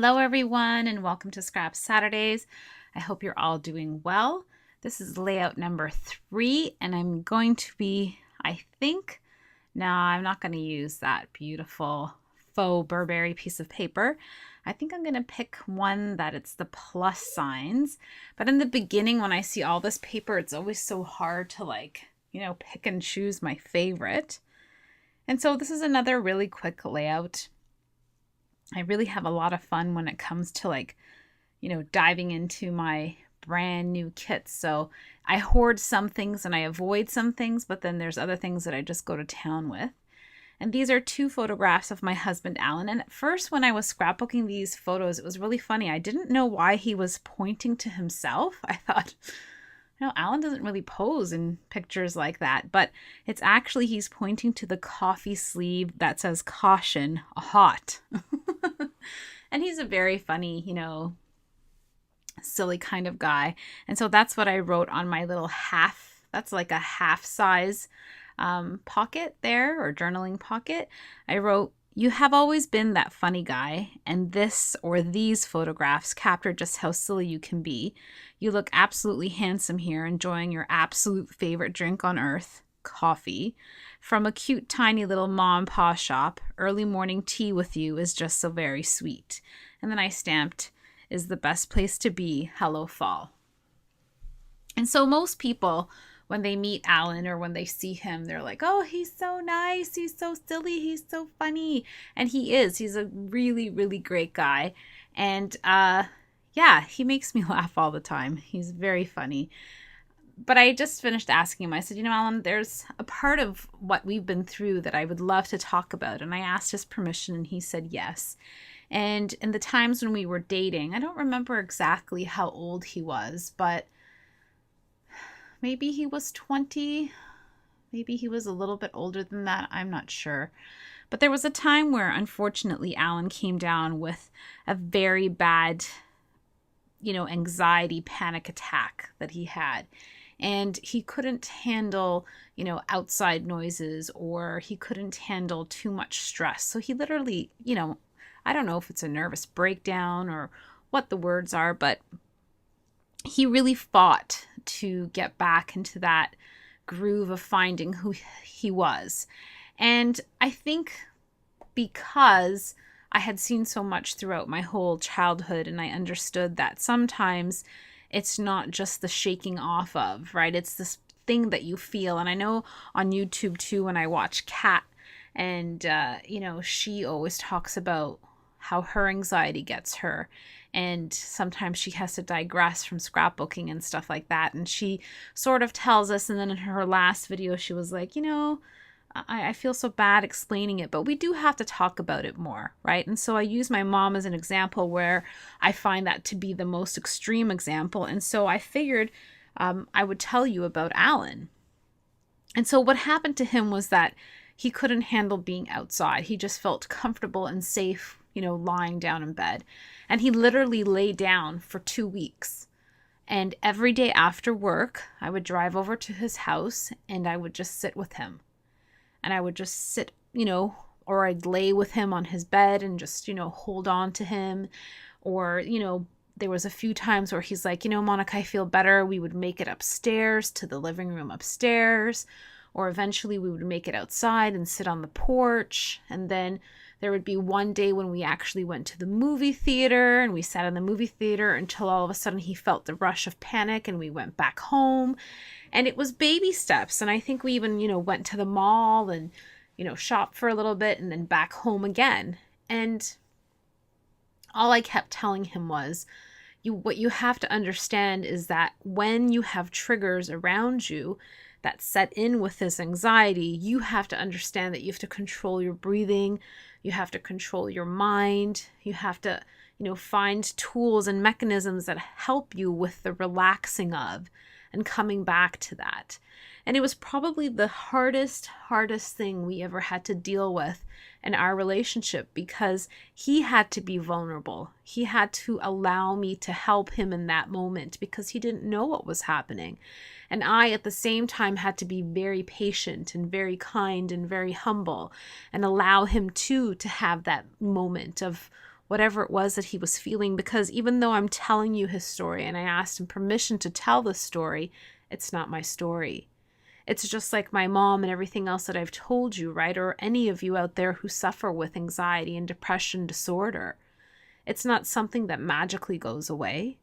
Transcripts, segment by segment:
Hello, everyone, and welcome to Scrap Saturdays. I hope you're all doing well. This is layout number 3, and I'm going to be, no, I'm not going to use that beautiful faux Burberry piece of paper. I think I'm going to pick one that it's the plus signs. But in the beginning, when I see all this paper, it's always so hard to pick and choose my favorite. And so this is another really quick layout. I really have a lot of fun when it comes to diving into my brand new kits. So I hoard some things and I avoid some things, but then there's other things that I just go to town with. And these are 2 photographs of my husband, Alan. And at first, when I was scrapbooking these photos, it was really funny. I didn't know why he was pointing to himself. I thought, Alan doesn't really pose in pictures like that, but it's actually he's pointing to the coffee sleeve that says caution, hot. And he's a very funny, silly kind of guy. And so that's what I wrote on my little that's like a half size pocket there, or journaling pocket. I wrote, "You have always been that funny guy, and this or these photographs capture just how silly you can be. You look absolutely handsome here, enjoying your absolute favorite drink on earth, coffee. From a cute, tiny little mom and pa shop, early morning tea with you is just so very sweet." And then I stamped, "Is the best place to be. Hello, fall." And so most people, when they meet Alan or when they see him, they're like, "Oh, he's so nice. He's so silly. He's so funny." And he is. He's a really, really great guy. And yeah, he makes me laugh all the time. He's very funny. But I just finished asking him. I said, "Alan, there's a part of what we've been through that I would love to talk about." And I asked his permission and he said yes. And in the times when we were dating, I don't remember exactly how old he was, but maybe he was 20. Maybe he was a little bit older than that. I'm not sure. But there was a time where, unfortunately, Alan came down with a very bad, anxiety panic attack that he had. And he couldn't handle, outside noises, or he couldn't handle too much stress. So he literally, I don't know if it's a nervous breakdown or what the words are, but he really fought to get back into that groove of finding who he was. And I think because I had seen so much throughout my whole childhood, and I understood that sometimes it's not just the shaking off of, right? It's this thing that you feel. And I know on YouTube too, when I watch Kat, and she always talks about how her anxiety gets her, and sometimes she has to digress from scrapbooking and stuff like that. And she sort of tells us, and then in her last video she was like, I feel so bad explaining it, but we do have to talk about it more, right? And so I use my mom as an example where I find that to be the most extreme example. And so I figured I would tell you about Alan. And so what happened to him was that he couldn't handle being outside. He just felt comfortable and safe, lying down in bed. And he literally lay down for 2 weeks. And every day after work, I would drive over to his house and I would just sit with him. And I would just sit, or I'd lay with him on his bed and just, hold on to him. Or, there was a few times where he's like, "Monica, I feel better." We would make it upstairs to the living room upstairs. Or eventually we would make it outside and sit on the porch. And then there would be one day when we actually went to the movie theater, and we sat in the movie theater until all of a sudden he felt the rush of panic and we went back home. And it was baby steps. And I think we even, went to the mall and, shopped for a little bit and then back home again. And all I kept telling him was, what you have to understand is that when you have triggers around you that set in with this anxiety, you have to understand that you have to control your breathing. You have to control your mind. You have to, find tools and mechanisms that help you with the relaxing of and coming back to that. And it was probably the hardest thing we ever had to deal with in our relationship, because he had to be vulnerable. He had to allow me to help him in that moment because he didn't know what was happening. And I, at the same time, had to be very patient and very kind and very humble and allow him too to have that moment of whatever it was that he was feeling, because even though I'm telling you his story and I asked him permission to tell the story, it's not my story. It's just like my mom and everything else that I've told you, right? Or any of you out there who suffer with anxiety and depression disorder. It's not something that magically goes away.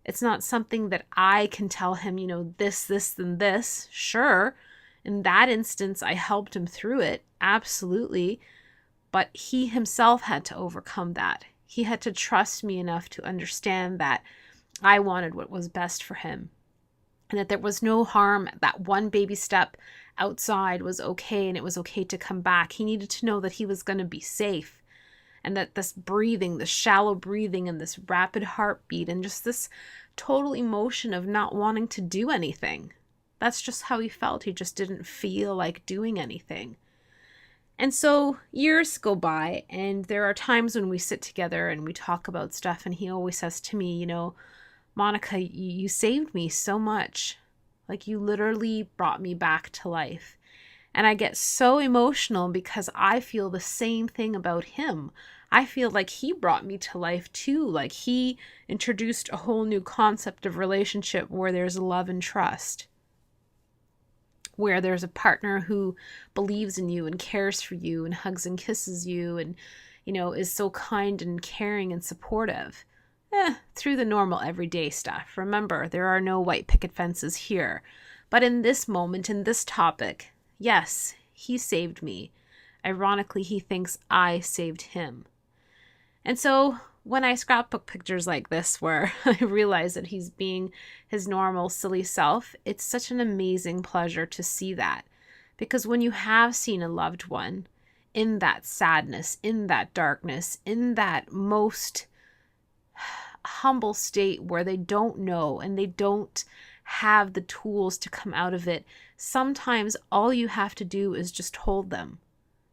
It's not something that I can tell him, this, and this. Sure, in that instance, I helped him through it. Absolutely. But he himself had to overcome that. He had to trust me enough to understand that I wanted what was best for him. And that there was no harm. That one baby step outside was okay, and it was okay to come back. He needed to know that he was going to be safe. And that this breathing, this shallow breathing and this rapid heartbeat and just this total emotion of not wanting to do anything. That's just how he felt. He just didn't feel like doing anything. And so years go by, and there are times when we sit together and we talk about stuff, and he always says to me, Monica, you saved me so much. Like, you literally brought me back to life. And I get so emotional because I feel the same thing about him. I feel like he brought me to life too. Like, he introduced a whole new concept of relationship where there's love and trust, where there's a partner who believes in you and cares for you and hugs and kisses you and, is so kind and caring and supportive. Through the normal everyday stuff. Remember, there are no white picket fences here. But in this moment, in this topic, yes, he saved me. Ironically, he thinks I saved him. And so when I scrapbook pictures like this, where I realize that he's being his normal, silly self, it's such an amazing pleasure to see that. Because when you have seen a loved one in that sadness, in that darkness, in that most humble state where they don't know and they don't have the tools to come out of it, sometimes all you have to do is just hold them.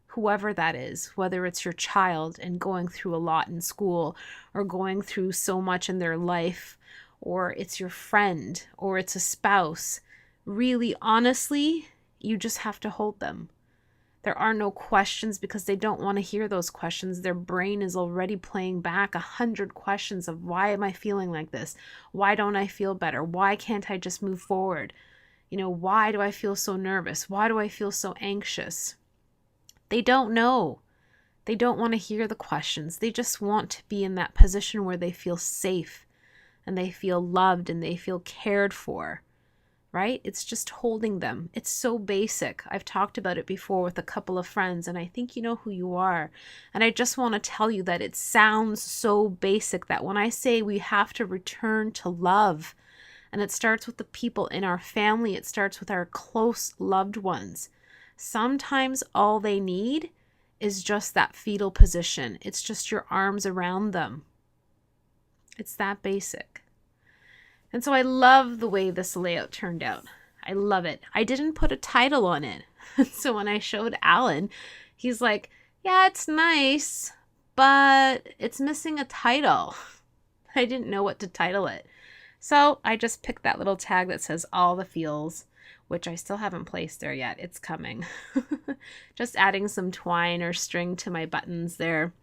Whoever that is, whether it's your child and going through a lot in school or going through so much in their life, or it's your friend or it's a spouse, really, honestly, you just have to hold them. There are no questions because they don't want to hear those questions. Their brain is already playing back 100 questions of, why am I feeling like this? Why don't I feel better? Why can't I just move forward? Why do I feel so nervous? Why do I feel so anxious? They don't know. They don't want to hear the questions. They just want to be in that position where they feel safe and they feel loved and they feel cared for. Right? It's just holding them. It's so basic. I've talked about it before with a couple of friends, and I think you know who you are. And I just want to tell you that it sounds so basic that when I say we have to return to love, and it starts with the people in our family, it starts with our close loved ones. Sometimes all they need is just that fetal position. It's just your arms around them. It's that basic. And so I love the way this layout turned out. I love it. I didn't put a title on it. So when I showed Alan, he's like, yeah, it's nice, but it's missing a title. I didn't know what to title it. So I just picked that little tag that says all the feels, which I still haven't placed there yet. It's coming. Just adding some twine or string to my buttons there.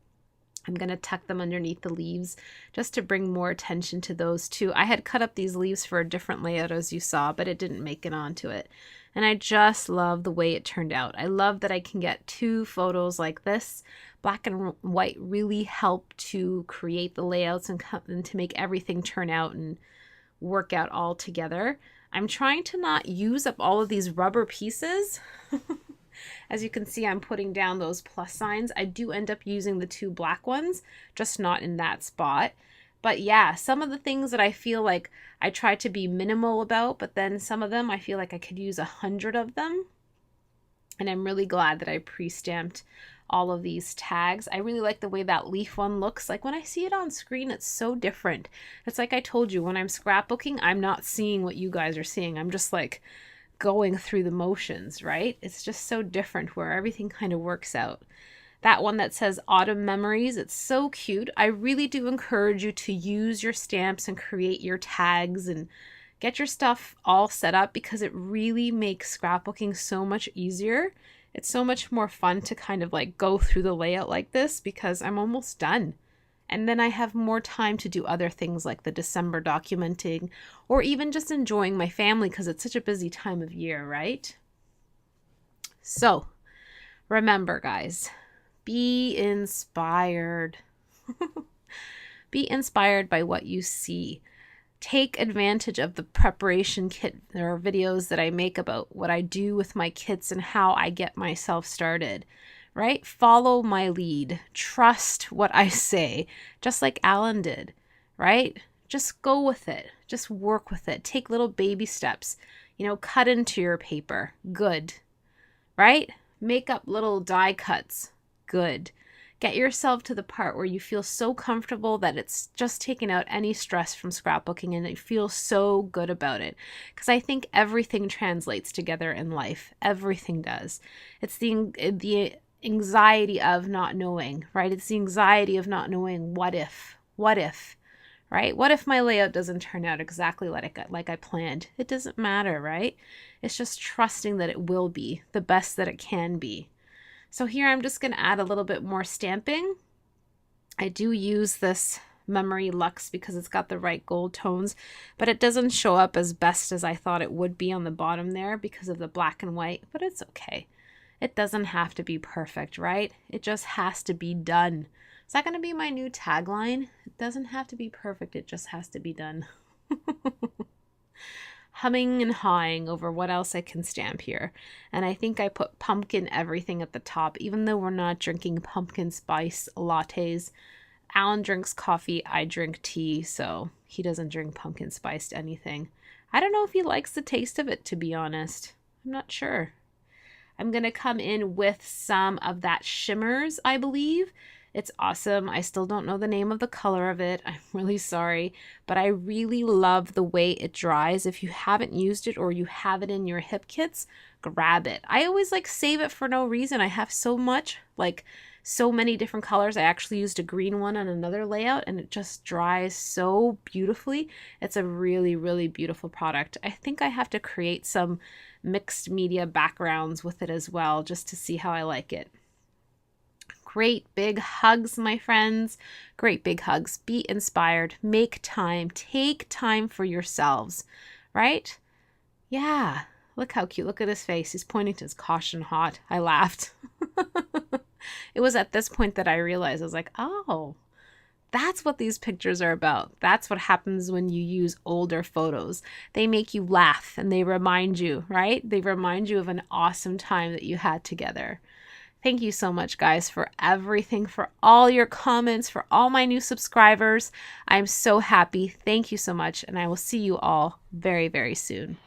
I'm going to tuck them underneath the leaves just to bring more attention to those too. I had cut up these leaves for a different layout, as you saw, but it didn't make it onto it. And I just love the way it turned out. I love that I can get two photos like this. Black and white really help to create the layouts and to make everything turn out and work out all together. I'm trying to not use up all of these rubber pieces. As you can see, I'm putting down those plus signs. I do end up using the two black ones, just not in that spot. But yeah, some of the things that I feel like I try to be minimal about, but then some of them I feel like I could use 100 of them. And I'm really glad that I pre-stamped all of these tags. I really like the way that leaf one looks. Like when I see it on screen, it's so different. It's like I told you, when I'm scrapbooking, I'm not seeing what you guys are seeing. I'm just like going through the motions, right? It's just so different where everything kind of works out. That one that says Autumn Memories, it's so cute. I really do encourage you to use your stamps and create your tags and get your stuff all set up, because it really makes scrapbooking so much easier. It's so much more fun to kind of like go through the layout like this, because I'm almost done. And then I have more time to do other things like the December documenting or even just enjoying my family because it's such a busy time of year, right? So remember, guys, be inspired. Be inspired by what you see. Take advantage of the preparation kit or videos that I make about what I do with my kits and how I get myself started, right? Follow my lead. Trust what I say, just like Alan did, right? Just go with it. Just work with it. Take little baby steps. Cut into your paper. Good, right? Make up little die cuts. Good. Get yourself to the part where you feel so comfortable that it's just taken out any stress from scrapbooking and you feel so good about it. Because I think everything translates together in life. Everything does. It's the anxiety of not knowing, right? It's the anxiety of not knowing what if, right? What if my layout doesn't turn out exactly like I planned? It doesn't matter, right? It's just trusting that it will be the best that it can be. So here I'm just going to add a little bit more stamping. I do use this Memory Luxe because it's got the right gold tones, but it doesn't show up as best as I thought it would be on the bottom there because of the black and white, but it's okay. It doesn't have to be perfect, right? It just has to be done. Is that going to be my new tagline? It doesn't have to be perfect, it just has to be done. Humming and hawing over what else I can stamp here. And I think I put pumpkin everything at the top, even though we're not drinking pumpkin spice lattes. Alan drinks coffee, I drink tea, so he doesn't drink pumpkin spiced anything. I don't know if he likes the taste of it, to be honest. I'm not sure. I'm going to come in with some of that Shimmers, I believe. It's awesome. I still don't know the name of the color of it. I'm really sorry, but I really love the way it dries. If you haven't used it or you have it in your hip kits, grab it. I always save it for no reason. I have so much, so many different colors. I actually used a green one on another layout and it just dries so beautifully. It's a really, really beautiful product. I think I have to create some mixed media backgrounds with it as well, just to see how I like it. Great big hugs, my friends. Great big hugs. Be inspired. Make time. Take time for yourselves, right? Yeah. Look how cute. Look at his face. He's pointing to his caution hot. I laughed. It was at this point that I realized, I was like, oh, that's what these pictures are about. That's what happens when you use older photos. They make you laugh and they remind you, right? They remind you of an awesome time that you had together. Thank you so much, guys, for everything, for all your comments, for all my new subscribers. I'm so happy. Thank you so much, and I will see you all very, very soon.